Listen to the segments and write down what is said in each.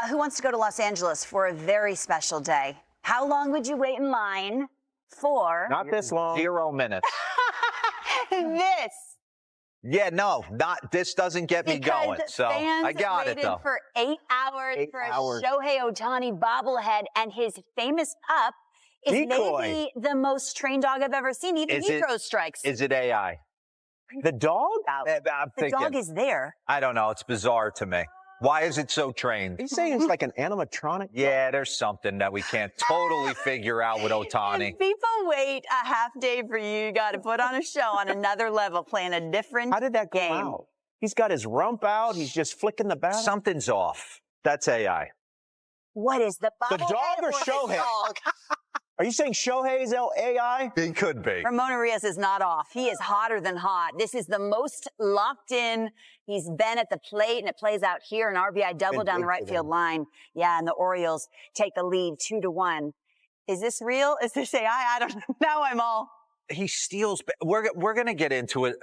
Who wants to go to Los Angeles for a very special day? How long would you wait in line for? Not this long. 0 minutes. This. Yeah, no, this doesn't get me going. So I got it though. For 8 hours 8 for hours. a Shohei Ohtani bobblehead, and his famous pup is maybe the most trained dog I've ever seen. Even he throws strikes. Is it AI? The dog? The dog is there. I don't know. It's bizarre to me. Why is it so trained? Are you saying it's like an animatronic? Yeah, there's something that we can't totally figure out with Ohtani. If people wait a half day for you, you got to put on a show on another level, playing a different How did that game. come out? He's got his rump out. He's just flicking the bat. Something's off. That's AI. What is the The dog or the Shohei? dog? Are you saying Shohei's AI? He could be. Ramon Arias is not off. He is hotter than hot. This is the most locked in he's been at the plate, and it plays out here. An RBI double down the right field line. Yeah, and the Orioles take the lead 2-1. Is this real? Is this AI? I don't know. Now I'm all. He steals. We're going to get into it.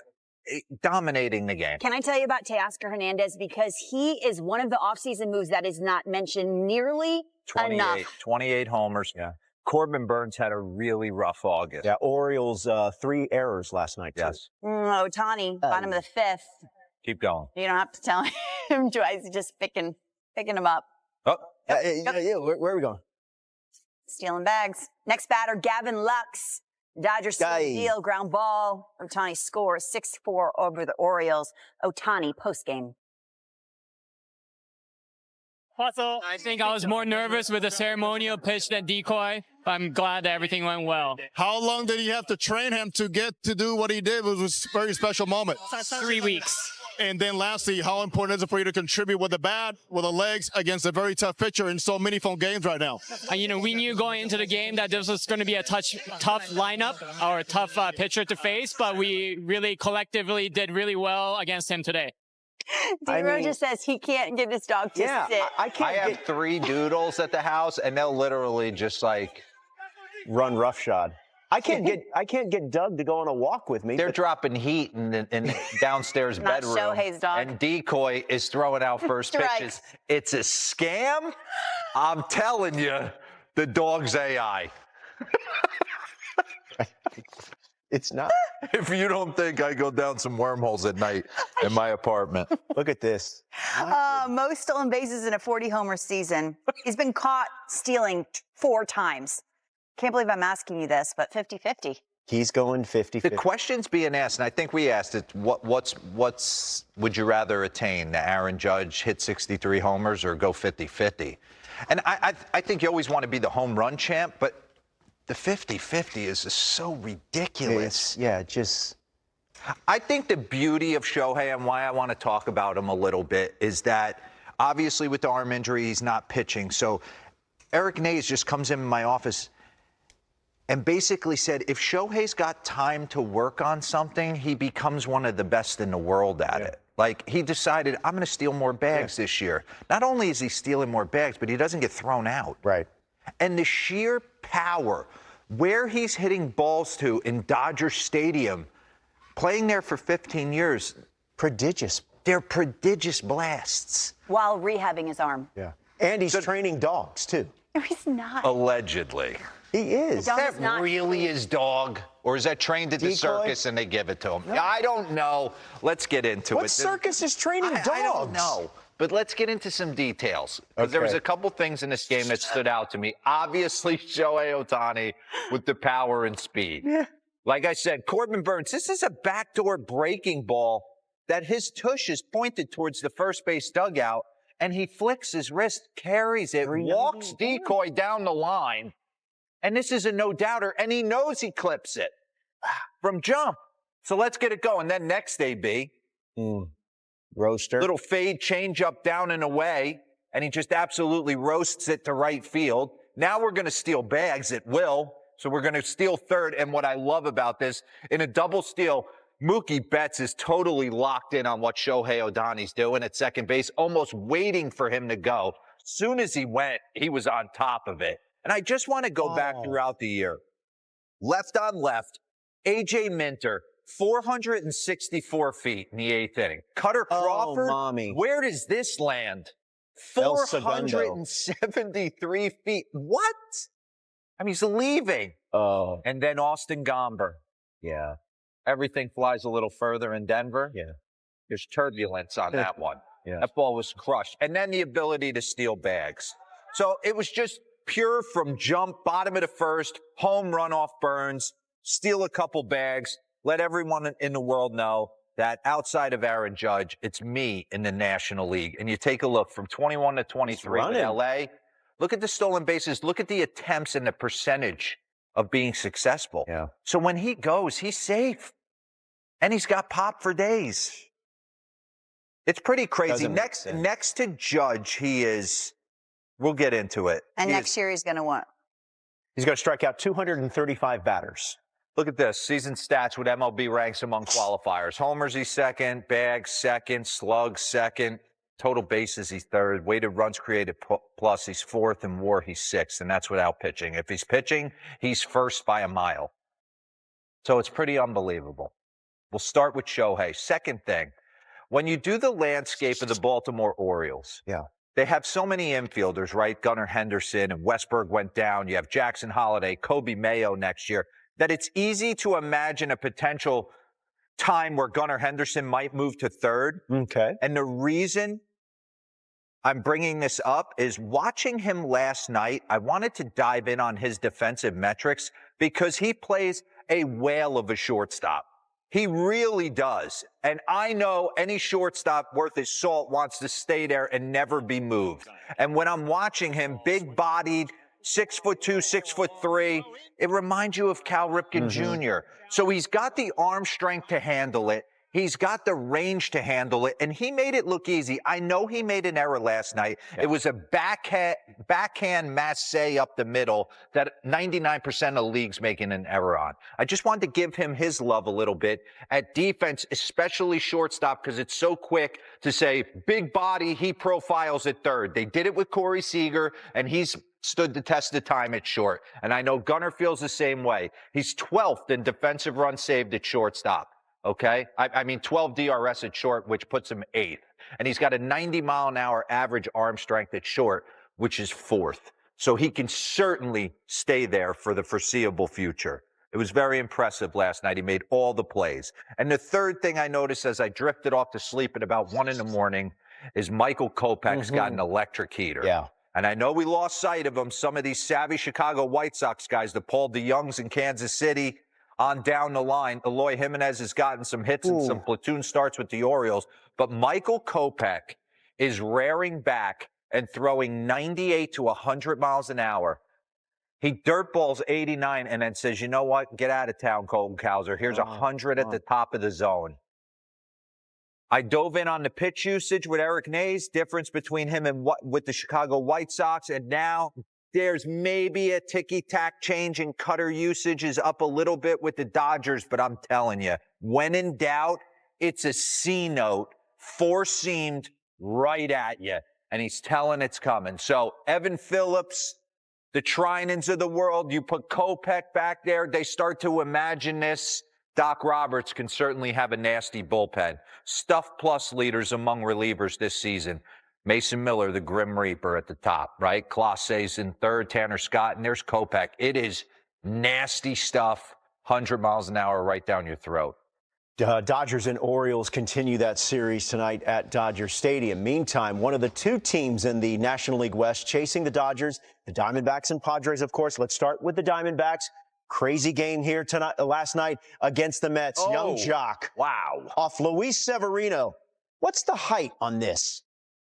Dominating the game. Can I tell you about Teoscar Hernandez? Because he is one of the offseason moves that is not mentioned nearly enough. 28 homers. Yeah. Corbin Burns had a really rough August. Yeah, Orioles 3 errors last night. Yes. Ohtani, bottom of the 5th. Keep going. You don't have to tell him twice. He's just picking him up. Oh. Where are we going? Stealing bags. Next batter, Gavin Lux. Dodgers seal the deal, ground ball. Ohtani scores 6-4 over the Orioles. Ohtani postgame. I think I was more nervous with the ceremonial pitch than decoy. I'm glad that everything went well. How long did he have to train him to get to do what he did? It was a very special moment. 3 weeks. And then lastly, how important is it for you to contribute with the bat, with the legs, against a very tough pitcher in so many phone games right now? We knew going into the game that this was going to be a tough lineup or a tough pitcher to face, but we really collectively did really well against him today. Derosa says he can't get his dog to sit. I have 3 doodles at the house, and they'll literally just like run roughshod. I can't get Doug to go on a walk with me. They're dropping heat in the downstairs bedroom. Not Shohei's dog. And Decoy is throwing out first pitches. It's a scam. I'm telling you, the dog's AI. It's not. If you don't think I go down some wormholes at night in my apartment. Look at this. Most stolen bases in a 40-homer season. He's been caught stealing 4 times. Can't believe I'm asking you this, but 50-50. He's going 50-50. The question's being asked, and I think we asked it, what's would you rather attain? The Aaron Judge hit 63 homers or go 50-50? And I think you always want to be the home run champ, but the 50-50 is just so ridiculous. I think the beauty of Shohei and why I want to talk about him a little bit is that obviously with the arm injury, he's not pitching. So Eric Nays just comes in my office and basically said, if Shohei's got time to work on something, he becomes one of the best in the world at it. Like, he decided, I'm going to steal more bags this year. Not only is he stealing more bags, but he doesn't get thrown out. Right. And the sheer power, where he's hitting balls to in Dodger Stadium, playing there for 15 years. Prodigious. They're prodigious blasts. While rehabbing his arm. Yeah. And he's training dogs, too. No, he's not. Allegedly. He is. Is that really his dog? Or is that trained at the circus and they give it to him? No. I don't know. Let's get into it. What circus is training dogs? I don't know. But let's get into some details. Because there was a couple things in this game that stood out to me. Obviously, Shohei Ohtani with the power and speed. Yeah. Like I said, Corbin Burns, this is a backdoor breaking ball that his tush is pointed towards the first base dugout, and he flicks his wrist, carries it, walks Decoy down the line, and this is a no-doubter, and he knows he clips it from jump. So let's get it going. Then next, AB. Roaster. Little fade change up down and away, and he just absolutely roasts it to right field. Now we're going to steal bags at will. So we're going to steal third. And what I love about this, in a double steal, Mookie Betts is totally locked in on what Shohei Ohtani's doing at second base, almost waiting for him to go. Soon as he went, he was on top of it. And I just want to go back throughout the year. Left on left, A.J. Minter, 464 feet in the 8th inning. Cutter Crawford, where does this land? El Segundo. 473 feet. What? I mean, he's leaving. Oh, And then Austin Gomber. yeah. Everything flies a little further in Denver. Yeah. There's turbulence on that one. Yeah. That ball was crushed. And then the ability to steal bags. So it was just pure from jump, bottom of the first, home run off Burns, steal a couple bags, let everyone in the world know that outside of Aaron Judge, it's me in the National League. And you take a look from 21 to 23 with LA. Look at the stolen bases. Look at the attempts and the percentage of being successful. Yeah. So when he goes, he's safe. And he's got pop for days. It's pretty crazy. Next to Judge, he is, we'll get into it. And next year he's going to what? He's going to strike out 235 batters. Look at this. Season stats with MLB ranks among qualifiers. Homers, he's second. Bags, second. Slugs, second. Total bases, he's third. Weighted runs created plus, he's fourth. And WAR, he's sixth. And that's without pitching. If he's pitching, he's first by a mile. So it's pretty unbelievable. We'll start with Shohei. Second thing, when you do the landscape of the Baltimore Orioles, they have so many infielders, right? Gunnar Henderson and Westberg went down. You have Jackson Holiday, Kobe Mayo next year, that it's easy to imagine a potential time where Gunnar Henderson might move to third. Okay. And the reason I'm bringing this up is watching him last night, I wanted to dive in on his defensive metrics because he plays a whale of a shortstop. He really does. And I know any shortstop worth his salt wants to stay there and never be moved. And when I'm watching him, big-bodied, 6'2", 6'3", it reminds you of Cal Ripken Jr. So he's got the arm strength to handle it. He's got the range to handle it, and he made it look easy. I know he made an error last night. It was a backhand masse up the middle that 99% of leagues making an error on. I just wanted to give him his love a little bit at defense, especially shortstop, because it's so quick to say, big body, he profiles at third. They did it with Corey Seager, and he's stood the test of time at short. And I know Gunnar feels the same way. He's 12th in defensive runs saved at shortstop. Okay? I mean, 12 DRS at short, which puts him 8th. And he's got a 90-mile-an-hour average arm strength at short, which is 4th. So he can certainly stay there for the foreseeable future. It was very impressive last night. He made all the plays. And the third thing I noticed as I drifted off to sleep at about 1 in the morning is Michael Kopech's got an electric heater. Yeah. And I know we lost sight of him. Some of these savvy Chicago White Sox guys, the Paul DeYoungs in Kansas City, on down the line. Eloy Jimenez has gotten some hits and some platoon starts with the Orioles. But Michael Kopech is raring back and throwing 98 to 100 miles an hour. He dirt balls 89 and then says, you know what? Get out of town, Colton Cowser. Here's 100 at the top of the zone. I dove in on the pitch usage with Eric Nays, difference between him and with the Chicago White Sox. And now there's maybe a ticky-tack change in cutter usage is up a little bit with the Dodgers, but I'm telling you, when in doubt, it's a C note, four-seamed right at you, and he's telling it's coming. So Evan Phillips, the Trinans of the world, you put Kopech back there, they start to imagine this. Doc Roberts can certainly have a nasty bullpen. Stuff plus leaders among relievers this season. Mason Miller, the Grim Reaper at the top, right? Clase's in third, Tanner Scott, and there's Kopech. It is nasty stuff, 100 miles an hour right down your throat. Dodgers and Orioles continue that series tonight at Dodger Stadium. Meantime, one of the two teams in the National League West chasing the Dodgers, the Diamondbacks and Padres, of course. Let's start with the Diamondbacks. Crazy game here tonight, last night against the Mets. Young Jock. Wow. Off Luis Severino. What's the height on this?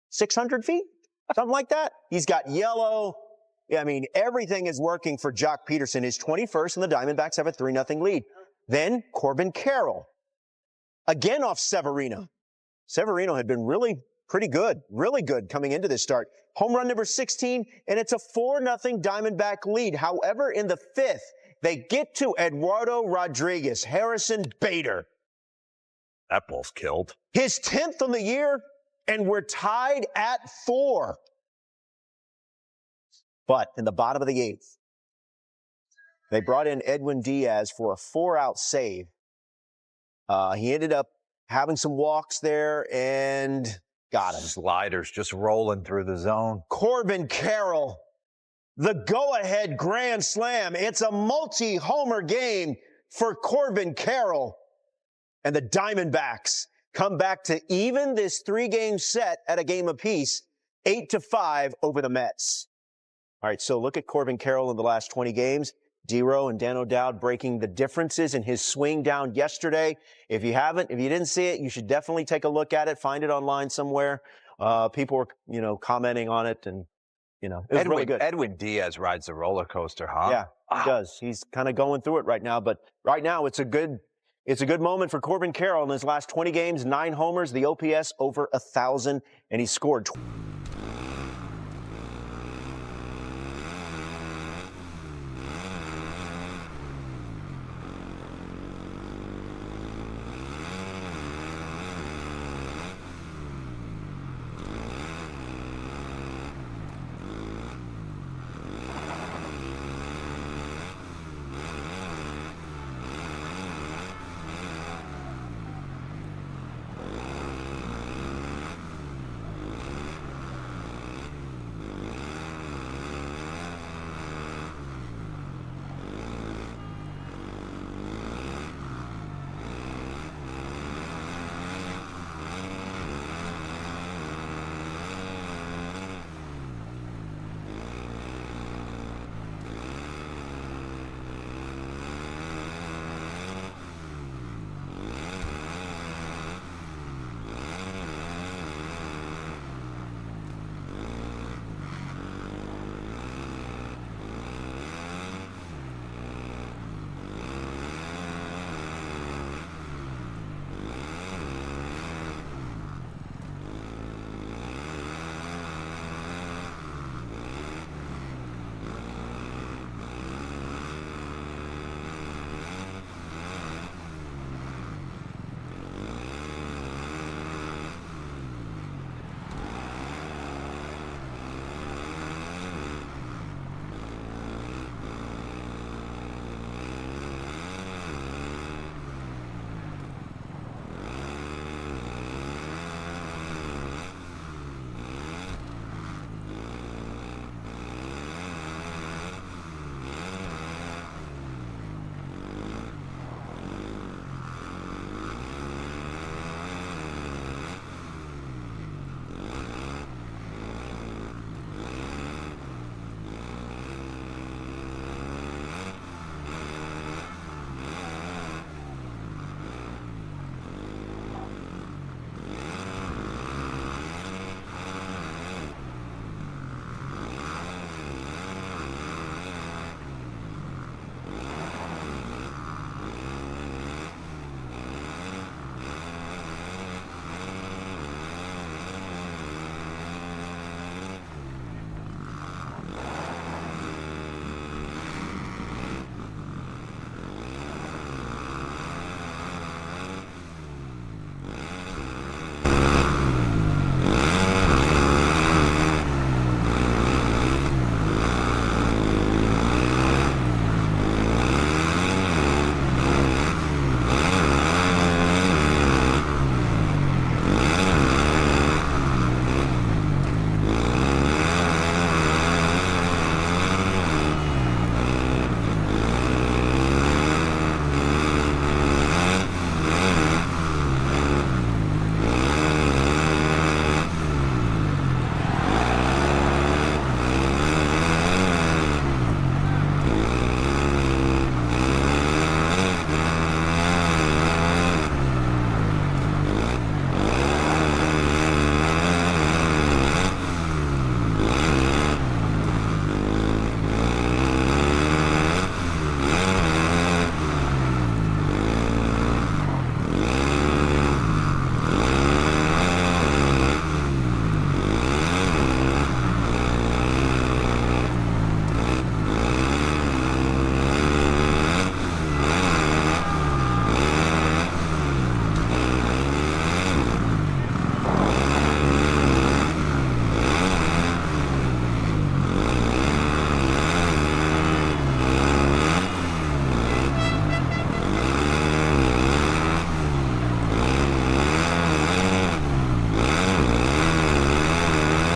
600 feet? Something like that? He's got yellow. I mean, everything is working for Jock Peterson. His 21st, and the Diamondbacks have a 3-0 lead. Then Corbin Carroll. Again off Severino. Severino had been really pretty good coming into this start. Home run number 16, and it's a 4-0 Diamondback lead. However, in the 5th, they get to Eduardo Rodriguez, Harrison Bader. That ball's killed. His 10th on the year, and we're tied at 4. But in the bottom of the 8th, they brought in Edwin Diaz for a 4-out save. He ended up having some walks there and Got him. Sliders just rolling through the zone. Corbin Carroll, the go-ahead grand slam. It's a multi-homer game for Corbin Carroll. And the Diamondbacks come back to even this 3-game set at a game apiece, 8-5 over the Mets. All right, so look at Corbin Carroll in the last 20 games. Dero and Dan O'Dowd breaking the differences in his swing down yesterday. If you didn't see it, you should definitely take a look at it. Find it online somewhere. People were, commenting on it, and, it was really good. Edwin Diaz rides the roller coaster, huh? Yeah, he does. He's kind of going through it right now, but right now it's a good moment for Corbin Carroll in his last 20 games, 9 homers, the OPS over 1,000, and he scored